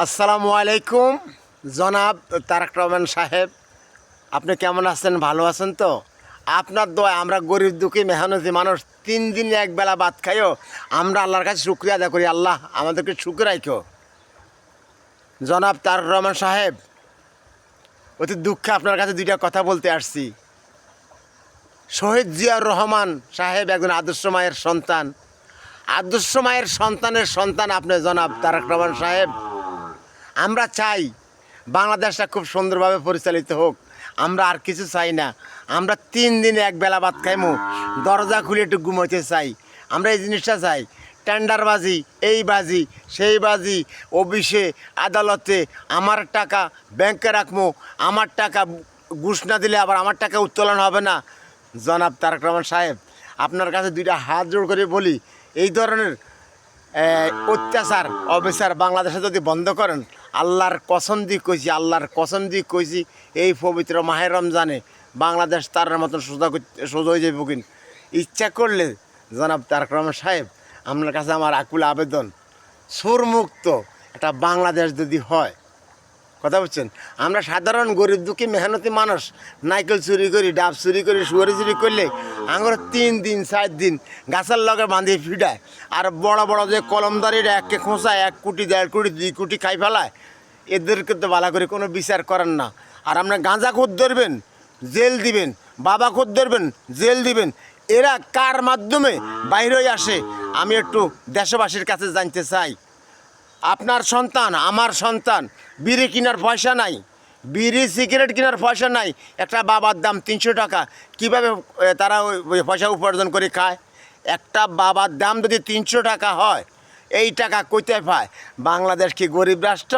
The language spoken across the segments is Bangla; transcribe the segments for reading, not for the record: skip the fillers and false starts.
আসসালামু আলাইকুম জনাব তারেক রহমান সাহেব, আপনি কেমন আছেন? ভালো আছেন তো? আপনার দোয়া আমরা গরিব দুঃখী মেহনতি মানুষ 3 দিন একবেলা ভাত খাইও আমরা আল্লাহর কাছে শুকরিয়া আদায় করি। আল্লাহ আমাদেরকে শুকর রাখো। জনাব তারেক রহমান সাহেব, অতি দুঃখে আপনার কাছে দুইটা কথা বলতে আসছি। শহীদ জিয়াউর রহমান সাহেব একজন আদর্শ মায়ের সন্তান। আদর্শ মায়ের সন্তানের সন্তান আপনি জনাব তারেক রহমান সাহেব। আমরা চাই বাংলাদেশটা খুব সুন্দরভাবে পরিচালিত হোক। আমরা আর কিছু চাই না। আমরা 3 দিনে একবেলা ভাত খাইমু, দরজা খুলে একটু ঘুমাইতে চাই। আমরা এই জিনিসটা চাই। টেন্ডারবাজি, এই বাজি সেই বাজি, অফিসে আদালতে আমার টাকা ব্যাংকে রাখবো, আমার টাকা ঘুষ না দিলে আবার আমার টাকা উত্তোলন হবে না। জনাব তারেক রহমান সাহেব, আপনার কাছে দুইটা হাত জোড় করে বলি, এই ধরনের অত্যাচার অবিচার বাংলাদেশে যদি বন্ধ করেন, আল্লাহর কসম দিয়ে কইছি, এই পবিত্র মাহে রমজানে বাংলাদেশ তার মতন সোজা হয়ে যাবে। কিন ইচ্ছা করলে জনাব তারেক রহমান সাহেব, আপনার কাছে আমার আকুল আবেদন, সুরমুক্ত একটা বাংলাদেশ যদি হয়, কথা বলছেন, আমরা সাধারণ গরিব দুঃখী মেহনতি মানুষ নাইকেল চুরি করি, ডাব চুরি করি, সুয়ারি চুরি করলে আমার 3 দিন 4 দিন গাছের লগে বাঁধিয়ে ফিডায়। আর বড় বড় যে কলমদারিরা একে খোঁচায় 1 কোটি 1.5 কোটি 2 কোটি খাই ফেলায়, এদেরকে তো ভালো করে কোনো বিচার করেন না। আর আপনার গাঁজা খোদ ধরবেন, জেল দিবেন, বাবা খোদ ধরবেন, জেল দিবেন। এরা কার মাধ্যমে বাইরে আসে আমি একটু দেশবাসীর কাছে জানতে চাই। আপনার সন্তান, আমার সন্তান, বিড়ি কেনার পয়সা নাই, বিড়ি সিগারেট কেনার পয়সা নাই, একটা বাবার দাম 300 টাকা, কীভাবে তারা ওই পয়সা উপার্জন করে খায়? একটা বাবার দাম যদি 300 টাকা হয়, এই টাকা কোথায় পায়? বাংলাদেশ কি গরিব রাষ্ট্র?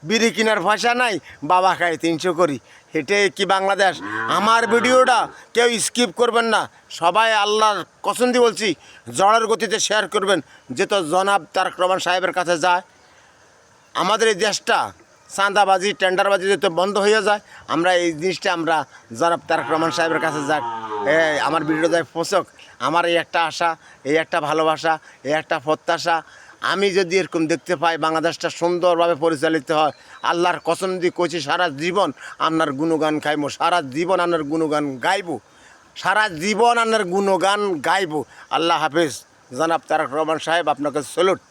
বিড়ি কেনার পয়সা নাই, বাবা খায় 300 করি, এটাই কি বাংলাদেশ? আমার ভিডিওটা কেউ স্কিপ করবেন না, সবাই আল্লাহর কসম দিয়ে বলছি জড়ের গতিতে শেয়ার করবেন, যেহেতু জনাব তারেক রহমান সাহেবের কাছে যায়। আমাদের এই দেশটা চাঁদাবাজি টেন্ডারবাজি যাতে বন্ধ হয়ে যায়, আমরা এই জিনিসটা আমরা জনাব তারেক রহমান সাহেবের কাছে যাক, আমার ভিডিও যায় পোষক। আমার এই একটা আশা, এই একটা ভালোবাসা, এই একটা প্রত্যাশা, আমি যদি এরকম দেখতে পাই বাংলাদেশটা সুন্দরভাবে পরিচালিত হয়, আল্লাহর কসম দিয়ে কইছি সারা জীবন আপনার গুণগান গাইবো, সারা জীবন আপনার গুণগান গাইবো, সারা জীবন আপনার গুণগান গাইবো। আল্লাহ হাফেজ। জনাব তারেক রহমান সাহেব, আপনাকে স্যালুট।